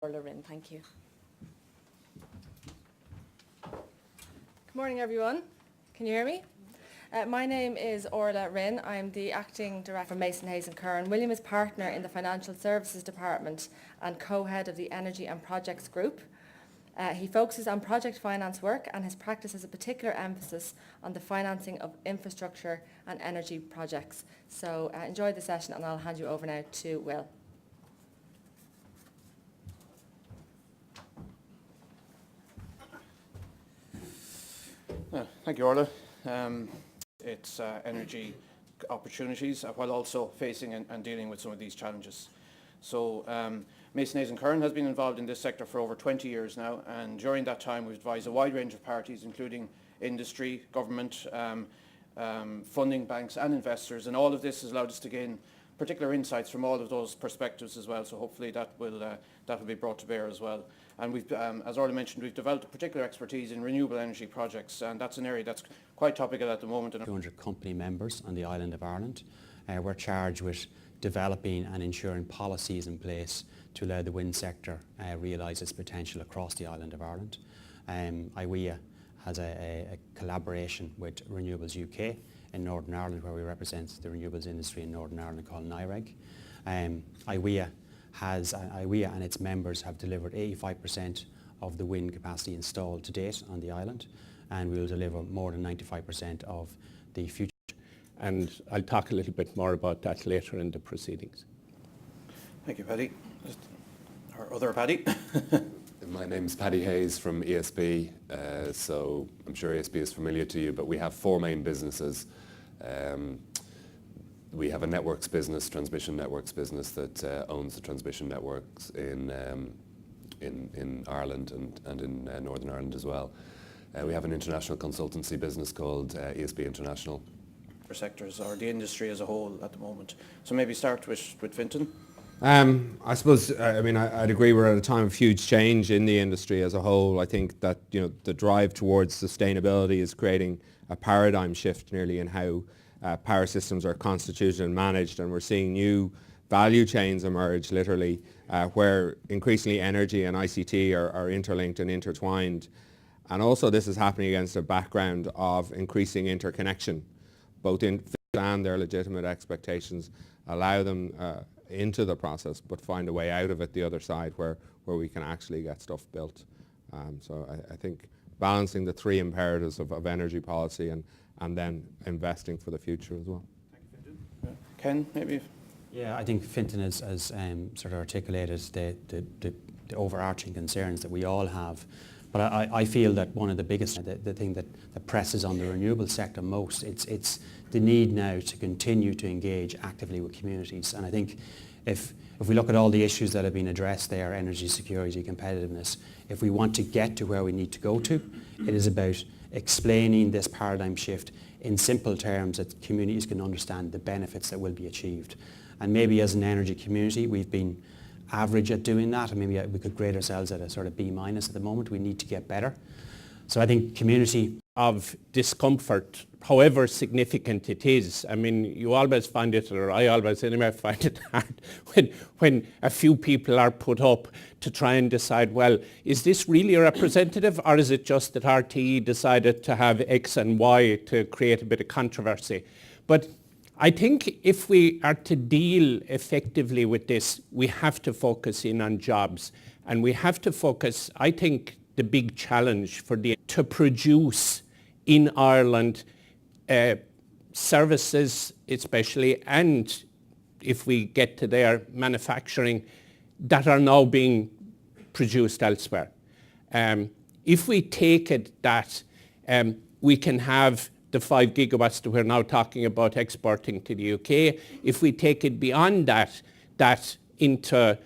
Orla Rinn, thank you. Good morning, everyone. Can you hear me? My name is Orla Rinn. I'm the Acting Director for Mason Hayes & Curran. William is partner in the Financial Services Department and co-head of the Energy and Projects Group. He focuses on project finance work, and his practice has a particular emphasis on the financing of infrastructure and energy projects. So enjoy the session, and I'll hand you over now to Will. Thank you, Orla. It's energy opportunities while also facing and dealing with some of these challenges. So Mason Hayes & Curran has been involved in this sector for over 20 years now, and during that time we've advised a wide range of parties, including industry, government, funding banks and investors, and all of this has allowed us to gain particular insights from all of those perspectives as well, so hopefully that will be brought to bear as well. And we've, as Orla mentioned, we've developed a particular expertise in renewable energy projects, and that's an area that's quite topical at the moment. 200 company members on the island of Ireland. We're charged with developing and ensuring policies in place to allow the wind sector realise its potential across the island of Ireland. IWEA has a collaboration with Renewables UK in Northern Ireland, where we represent the renewables industry in Northern Ireland, called NIREG. IWEA and its members have delivered 85% of the wind capacity installed to date on the island, and we will deliver more than 95% of the future. And I'll talk a little bit more about that later in the proceedings. Thank you, Paddy. Our other Paddy. My name's Paddy Hayes from ESB, so I'm sure ESB is familiar to you, but we have four main businesses. We have a networks business, transmission networks business, that owns the transmission networks in Ireland and in Northern Ireland as well. We have an international consultancy business called ESB International. For sectors or the industry as a whole at the moment. So maybe start with Fintan. I suppose, I'd agree we're at a time of huge change in the industry as a whole. I think that, the drive towards sustainability is creating a paradigm shift nearly in how power systems are constituted and managed, and we're seeing new value chains emerge literally where increasingly energy and ICT are interlinked and intertwined. And also this is happening against a background of increasing interconnection, both in and their legitimate expectations allow them into the process, but find a way out of it the other side where we can actually get stuff built. So I think balancing the three imperatives of energy policy and then investing for the future as well. Thank you, Fintan. Ken, maybe? Yeah, I think Fintan has sort of articulated the overarching concerns that we all have. But I feel that one of the biggest, the thing that presses on the renewable sector most, it's the need now to continue to engage actively with communities. And I think if we look at all the issues that have been addressed there, energy security, competitiveness, if we want to get to where we need to go to, it is about explaining this paradigm shift in simple terms that communities can understand the benefits that will be achieved. And maybe as an energy community, we've been average at doing that, and maybe we could grade ourselves at a sort of B- at the moment. We need to get better. So I think community of discomfort, however significant it is. I mean, you always find it, or I always anyway find it hard when a few people are put up to try and decide, well, is this really representative, or is it just that RTE decided to have X and Y to create a bit of controversy? But I think if we are to deal effectively with this, we have to focus in on jobs, and we have to focus, I think, the big challenge to produce in Ireland services especially, and if we get to their manufacturing, that are now being produced elsewhere. If we take it that we can have the 5 gigawatts that we're now talking about exporting to the UK, if we take it beyond that into,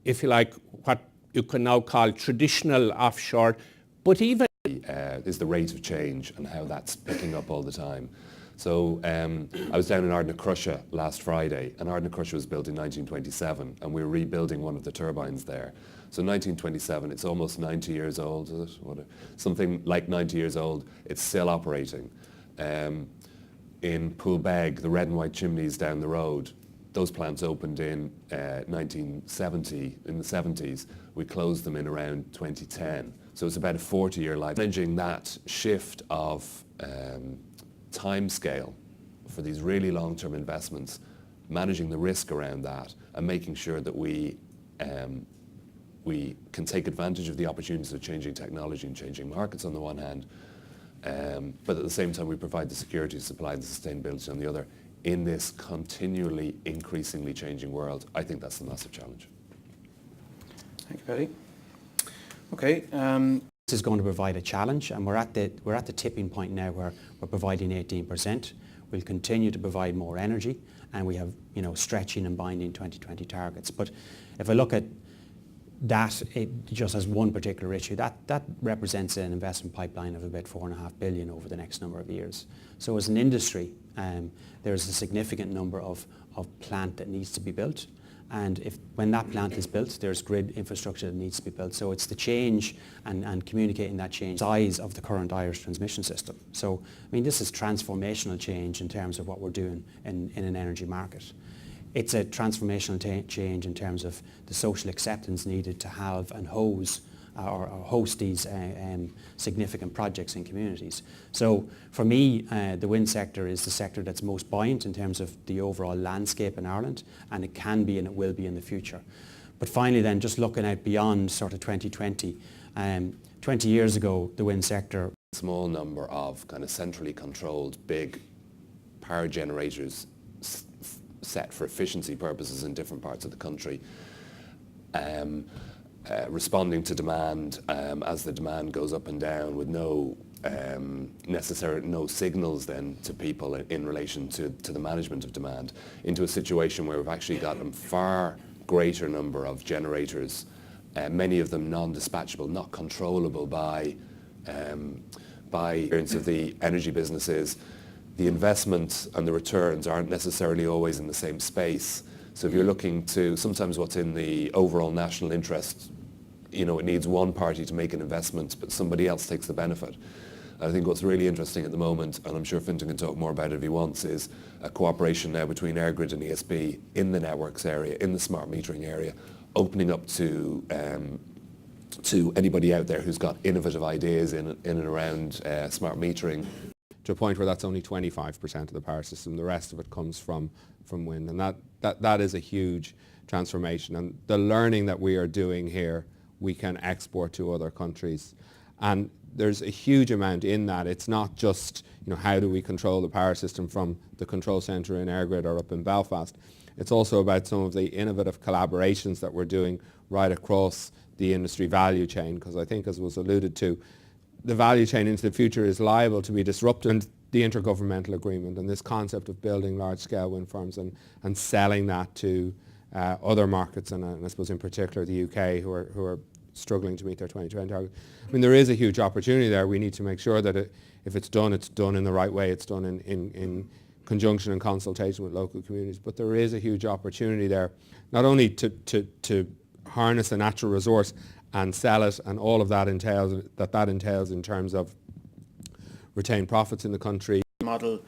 if you like, what you can now call traditional offshore, but even is the rate of change and how that's picking up all the time. So I was down in Ardnacrusha last Friday, and Ardnacrusha was built in 1927, and we were rebuilding one of the turbines there. So 1927, it's almost 90 years old, is it? Something like 90 years old, it's still operating. In Poolbeg, the red and white chimneys down the road, Those plants opened in 1970, in the 70s. We closed them in around 2010. So it's about a 40-year life. Managing that shift of time scale for these really long-term investments, managing the risk around that, and making sure that we can take advantage of the opportunities of changing technology and changing markets on the one hand, but at the same time we provide the security of supply and sustainability on the other in this continually increasingly changing world. I think that's the massive challenge. Thank you, Paddy. Okay. This is going to provide a challenge, and we're at the tipping point now where we're providing 18%. We'll continue to provide more energy, and we have, you know, stretching and binding 2020 targets. But if I look at that, just as one particular issue, that represents an investment pipeline of about $4.5 billion over the next number of years. So as an industry, there's a significant number of plant that needs to be built. And when that plant is built, there's grid infrastructure that needs to be built. So it's the change and communicating that change, size of the current Irish transmission system. So, I mean, this is transformational change in terms of what we're doing in an energy market. It's a transformational change in terms of the social acceptance needed to have and host these significant projects in communities. So for me, the wind sector is the sector that's most buoyant in terms of the overall landscape in Ireland, and it can be and it will be in the future. But finally then, just looking out beyond sort of 2020, 20 years ago, the wind sector... Small number of kind of centrally controlled big power generators set for efficiency purposes in different parts of the country, responding to demand as the demand goes up and down with no signals then to people in relation to the management of demand, into a situation where we've actually got a far greater number of generators, many of them non-dispatchable, not controllable by experience of the energy businesses. The investment and the returns aren't necessarily always in the same space. So if you're looking to sometimes what's in the overall national interest, you know, it needs one party to make an investment, but somebody else takes the benefit. I think what's really interesting at the moment, and I'm sure Fintan can talk more about it if he wants, is a cooperation now between EirGrid and ESB in the networks area, in the smart metering area, opening up to anybody out there who's got innovative ideas in and around smart metering. To a point where that's only 25% of the power system. The rest of it comes from wind, and that is a huge transformation. And the learning that we are doing here, we can export to other countries. And there's a huge amount in that. It's not just, you know, how do we control the power system from the control centre in EirGrid or up in Belfast. It's also about some of the innovative collaborations that we're doing right across the industry value chain, because I think, as was alluded to, the value chain into the future is liable to be disrupted. And the intergovernmental agreement and this concept of building large-scale wind farms and selling that to other markets, and I suppose in particular the UK, who are struggling to meet their 2020 target. I mean, there is a huge opportunity there. We need to make sure that if it's done in the right way. It's done in conjunction and consultation with local communities. But there is a huge opportunity there, not only to harness a natural resource and sell it, and all of that entails in terms of retained profits in the country. Model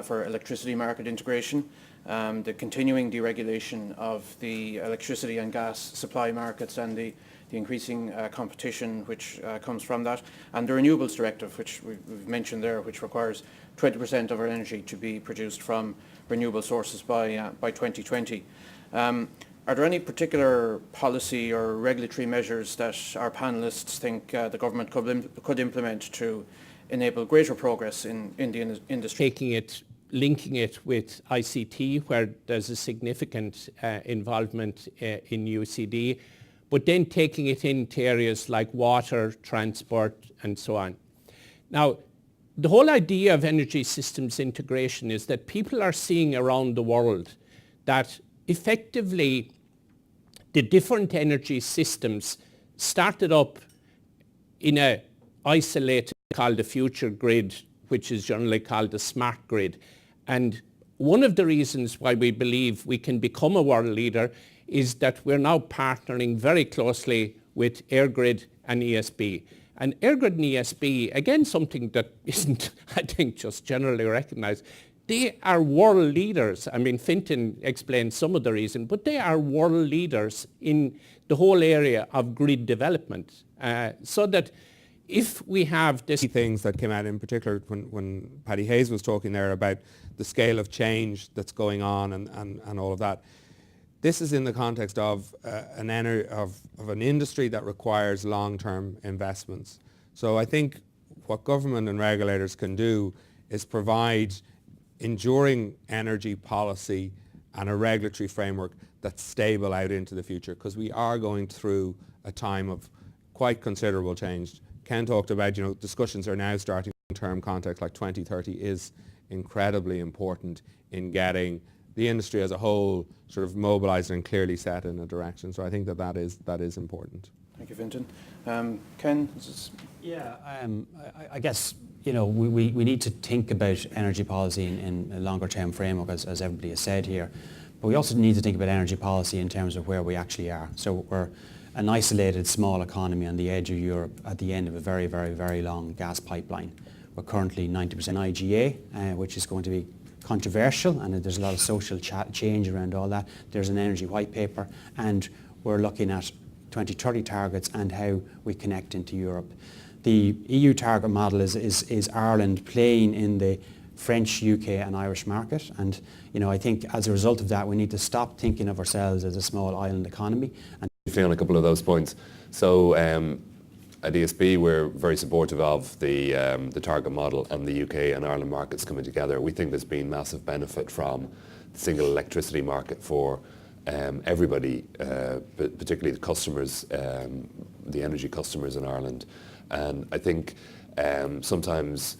for electricity market integration, the continuing deregulation of the electricity and gas supply markets, and the increasing competition which comes from that, and the renewables directive, which we've mentioned there, which requires 20% of our energy to be produced from renewable sources by 2020. Are there any particular policy or regulatory measures that our panellists think the government could implement to enable greater progress in the industry? Linking it with ICT, where there's a significant involvement in UCD, but then taking it into areas like water, transport, and so on. Now, the whole idea of energy systems integration is that people are seeing around the world that effectively the different energy systems started up in a isolated, called the future grid, which is generally called the smart grid. And one of the reasons why we believe we can become a world leader is that we're now partnering very closely with EirGrid and ESB. And EirGrid and ESB, again, something that isn't, I think, just generally recognised, they are world leaders. I mean, Fintan explained some of the reason, but they are world leaders in the whole area of grid development. So that if we have this... Things that came out in particular when Paddy Hayes was talking there about the scale of change that's going on and all of that. This is in the context of an industry that requires long-term investments. So I think what government and regulators can do is provide enduring energy policy and a regulatory framework that's stable out into the future, because we are going through a time of quite considerable change. Ken talked about, discussions are now starting in term context, like 2030 is incredibly important in getting the industry as a whole sort of mobilised and clearly set in a direction. So I think that is important. Thank you, Fintan. Ken? Yeah, I guess we need to think about energy policy in a longer term framework, as everybody has said here. But we also need to think about energy policy in terms of where we actually are. So we're an isolated small economy on the edge of Europe at the end of a very, very, very long gas pipeline. We're currently 90% IGA, which is going to be controversial, and there's a lot of social change around all that. There's an energy white paper, and we're looking at 2030 targets and how we connect into Europe. The EU target model is Ireland playing in the French, UK and Irish market, and I think as a result of that we need to stop thinking of ourselves as a small island economy. And on a couple of those points. So at ESB we're very supportive of the target model and the UK and Ireland markets coming together. We think there's been massive benefit from the single electricity market for everybody, particularly the customers, the energy customers in Ireland. And I think sometimes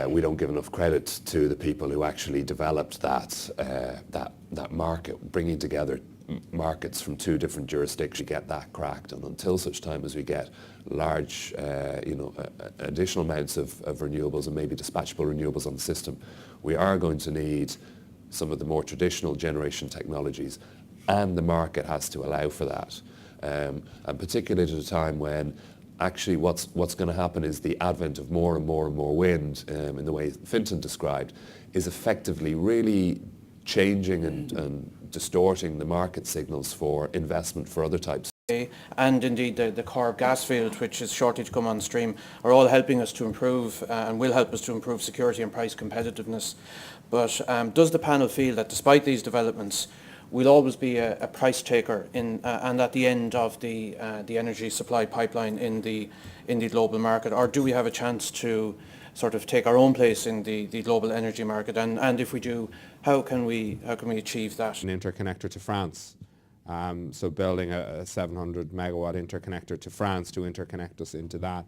we don't give enough credit to the people who actually developed that market, bringing together markets from two different jurisdictions to get that cracked. And until such time as we get large, additional amounts of renewables and maybe dispatchable renewables on the system, we are going to need some of the more traditional generation technologies, and the market has to allow for that. And particularly at a time when actually what's going to happen is the advent of more and more and more wind, in the way Fintan described, is effectively really changing and distorting the market signals for investment for other types. And indeed the Corrib gas field, which is shortly to come on stream, are all helping us to improve and will help us to improve security and price competitiveness. But does the panel feel that despite these developments, we'll always be a price taker and at the end of the energy supply pipeline in the global market, or do we have a chance to sort of take our own place in the global energy market? And if we do, how can we achieve that? An interconnector to France. So building a 700 megawatt interconnector to France to interconnect us into that.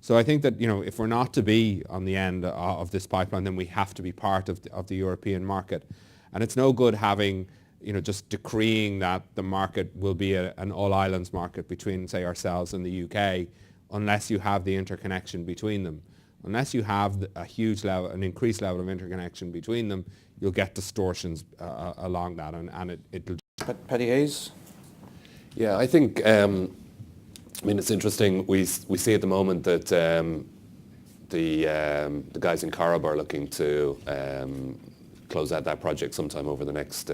So I think that if we're not to be on the end of this pipeline, then we have to be part of the European market. And it's no good having just decreeing that the market will be an all islands market between, say, ourselves and the UK, unless you have the interconnection between them. Unless you have a huge level, an increased level of interconnection between them, you'll get distortions along that, and it'll. Paddy Hayes? Yeah, I think, it's interesting. We see at the moment that the guys in Corrib are looking to close out that project sometime over the next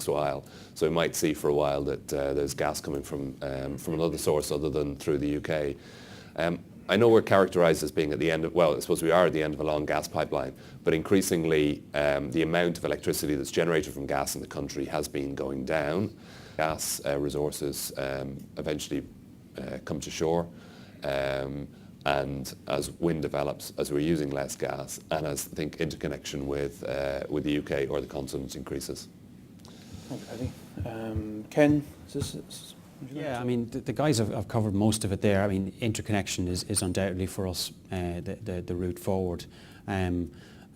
while. So we might see for a while that there's gas coming from another source other than through the UK. I know we're characterised as being at the end of, well, I suppose we are at the end of a long gas pipeline, but increasingly the amount of electricity that's generated from gas in the country has been going down. Gas resources eventually come to shore, and as wind develops, as we're using less gas, and as I think interconnection with the UK or the continent increases. Thank you, Paddy. Ken, Yeah, the guys have covered most of it there. Interconnection is undoubtedly for us the route forward.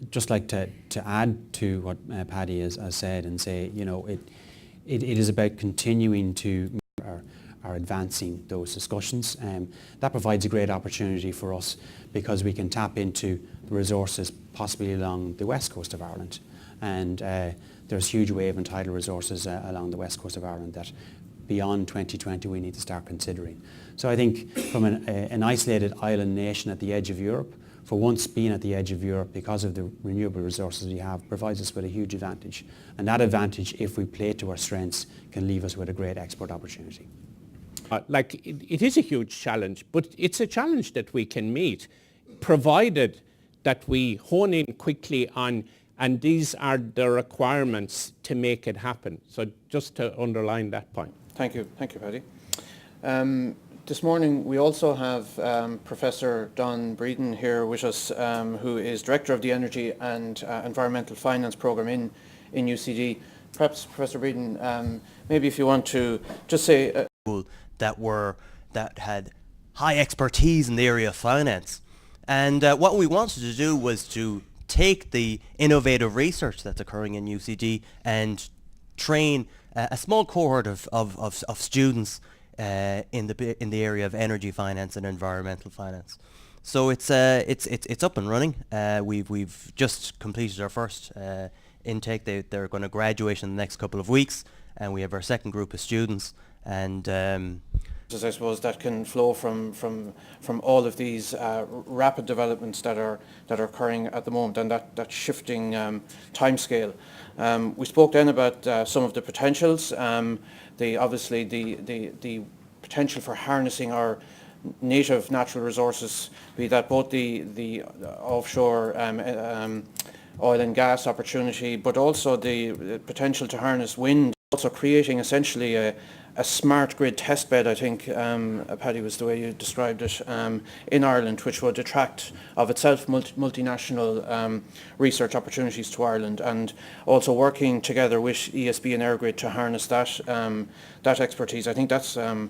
Just like to add to what Paddy has said and say, it is about continuing to are advancing those discussions. That provides a great opportunity for us because we can tap into the resources possibly along the west coast of Ireland. And there's huge wave and tidal resources along the west coast of Ireland that beyond 2020 we need to start considering. So I think from an isolated island nation at the edge of Europe, for once being at the edge of Europe because of the renewable resources we have provides us with a huge advantage. And that advantage, if we play to our strengths, can leave us with a great export opportunity. It is a huge challenge, but it's a challenge that we can meet, provided that we hone in quickly on, and these are the requirements to make it happen. So just to underline that point. Thank you, Paddy. This morning we also have Professor Don Breeden here with us, who is Director of the Energy and Environmental Finance Programme in UCD. Perhaps, Professor Breeden, maybe if you want to just say... that had high expertise in the area of finance. And what we wanted to do was to take the innovative research that's occurring in UCD and train a small cohort of students in the area of energy finance and environmental finance. So it's up and running. We've just completed our first intake. They're going to graduate in the next couple of weeks, and we have our second group of students. And I suppose that can flow from all of these rapid developments that are occurring at the moment, and that shifting timescale. We spoke then about some of the potentials. Obviously the potential for harnessing our native natural resources, be that both the offshore oil and gas opportunity, but also the potential to harness wind, also creating essentially a smart grid testbed, I think, Paddy, was the way you described it, in Ireland, which would attract of itself multinational research opportunities to Ireland, and also working together with ESB and EirGrid to harness that expertise. I think that's a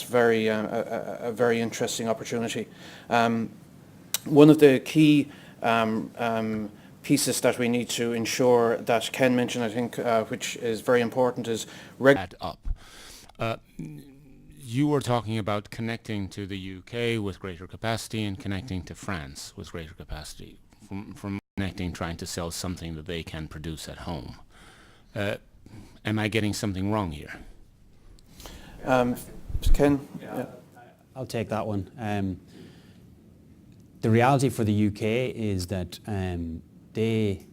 very interesting opportunity. One of the key pieces that we need to ensure that Ken mentioned, I think, which is very important, is add up. You were talking about connecting to the UK with greater capacity and connecting to France with greater capacity. From connecting, trying to sell something that they can produce at home. Am I getting something wrong here? Ken? Yeah. I'll take that one. The reality for the UK is that they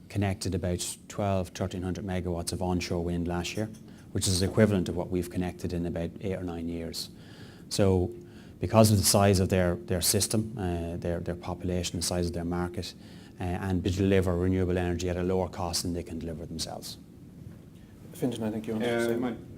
connected about 1,300 megawatts of onshore wind last year, which is equivalent to what we've connected in about 8 or 9 years. So because of the size of their system, their population, the size of their market, and to deliver renewable energy at a lower cost than they can deliver themselves. Fintan, I think you want to say.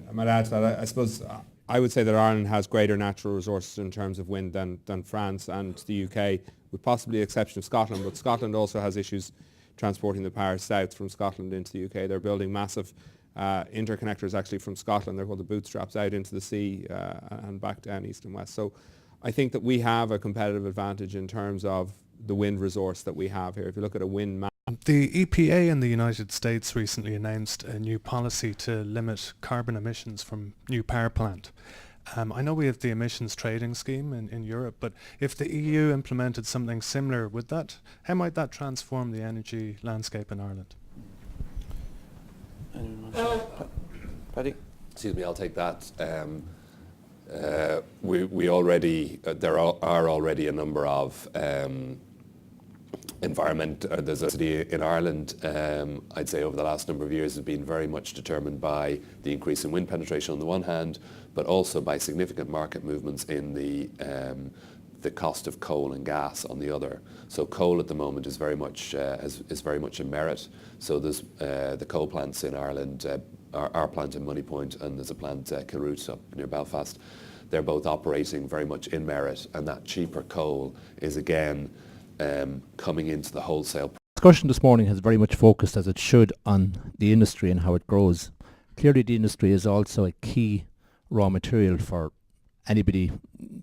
I might add to that. I suppose I would say that Ireland has greater natural resources in terms of wind than France and the UK, with possibly the exception of Scotland. But Scotland also has issues transporting the power south from Scotland into the UK. They're building massive interconnectors actually from Scotland. They're called the bootstraps out into the sea and back down east and west. So I think that we have a competitive advantage in terms of the wind resource that we have here. If you look at a wind map. The EPA in the United States recently announced a new policy to limit carbon emissions from new power plant. I know we have the emissions trading scheme in Europe, but if the EU implemented something similar, how might that transform the energy landscape in Ireland? Paddy? Excuse me, I'll take that. We already, there are already a number of there's a city in Ireland, I'd say over the last number of years has been very much determined by the increase in wind penetration on the one hand, but also by significant market movements in the cost of coal and gas on the other. So coal at the moment is very much a merit. So there's the coal plants in Ireland, our plant in Moneypoint, and there's a plant Kilroot up near Belfast. They're both operating very much in merit, and that cheaper coal is again coming into the wholesale. Discussion this morning has very much focused, as it should, on the industry and how it grows. Clearly the industry is also a key raw material for anybody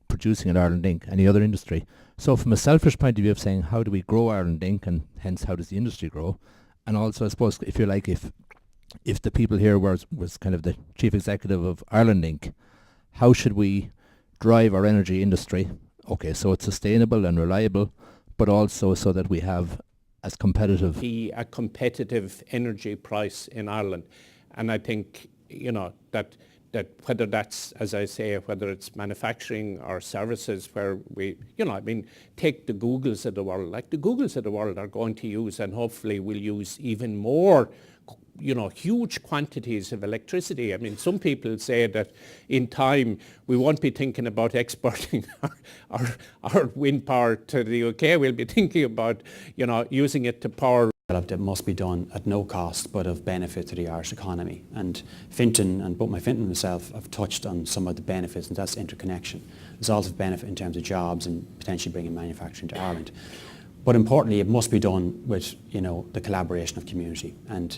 producing in Ireland Inc., any other industry. So from a selfish point of view of saying how do we grow Ireland Inc. and hence how does the industry grow, and also I suppose if you like, if the people here was kind of the chief executive of Ireland Inc., how should we drive our energy industry? Okay, so it's sustainable and reliable, but also so that we have as competitive... A competitive energy price in Ireland. And I think, that that whether that's, as I say, whether it's manufacturing or services where we, take the Googles of the world, like the Googles of the world are going to use and hopefully will use even more, huge quantities of electricity. I mean, some people say that in time we won't be thinking about exporting our wind power to the UK. We'll be thinking about, using it to power. That must be done at no cost but of benefit to the Irish economy. And Fintan, and both Fintan and myself have touched on some of the benefits, and that's interconnection. There's also benefit in terms of jobs and potentially bringing manufacturing to Ireland. But importantly, it must be done with, the collaboration of community. And,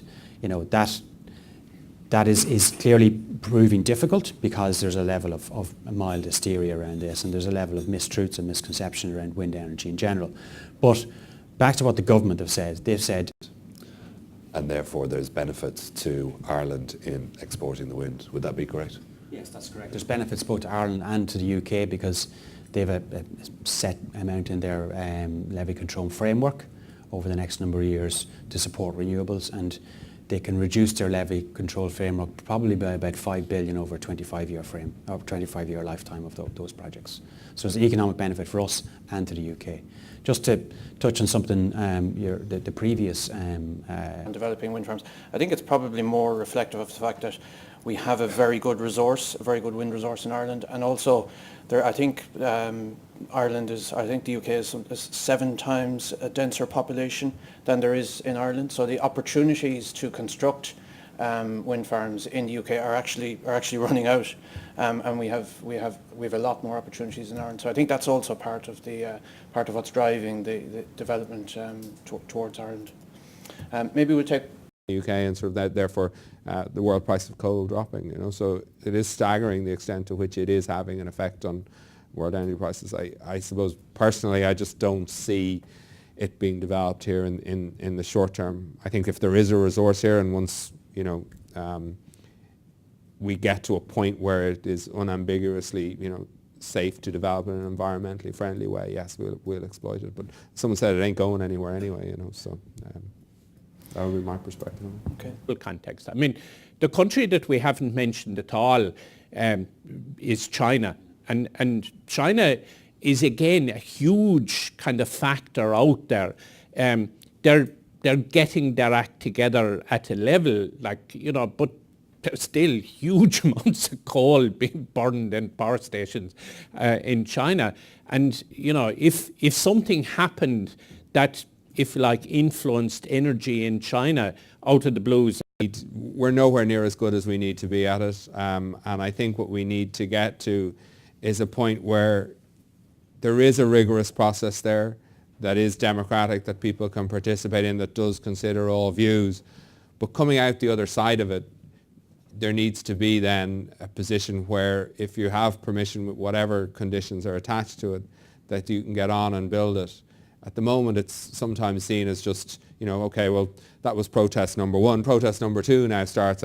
that is clearly proving difficult because there's a level of mild hysteria around this, and there's a level of mistruths and misconception around wind energy in general. But back to what the government have said, they've said... And therefore there's benefits to Ireland in exporting the wind. Would that be correct? Yes, that's correct. There's benefits both to Ireland and to the UK because they have a set amount in their levy control framework over the next number of years to support renewables, and they can reduce their levy control framework probably by about 5 billion over a 25-year frame, or 25-year lifetime of those projects. So there's an economic benefit for us and to the UK. Just to touch on something, the previous... and developing wind farms, I think it's probably more reflective of the fact that we have a very good resource, a very good wind resource in Ireland, and also I think the UK is 7 times a denser population than there is in Ireland. So the opportunities to construct wind farms in the UK are actually running out, and we have a lot more opportunities in Ireland. So I think that's also part of what's driving the development towards Ireland. Maybe we'll take the UK and sort of that, therefore the world price of coal dropping. So it is staggering the extent to which it is having an effect on world energy prices. I suppose personally I just don't see it being developed here in the short term. I think if there is a resource here, and once we get to a point where it is unambiguously safe to develop in an environmentally friendly way, yes, we'll exploit it. But someone said it ain't going anywhere anyway, so that would be my perspective. Okay. Context. I mean, the country that we haven't mentioned at all is China, and China is again a huge kind of factor out there. They're getting their act together at a level but there's still huge amounts of coal being burned in power stations in China. And if something happened that, if influenced energy in China out of the blues. We're nowhere near as good as we need to be at it, and I think what we need to get to is a point where there is a rigorous process there that is democratic, that people can participate in, that does consider all views. But coming out the other side of it, there needs to be then a position where if you have permission with whatever conditions are attached to it, that you can get on and build it. At the moment, it's sometimes seen as just, okay, well, that was protest number 1. Protest number 2 now starts.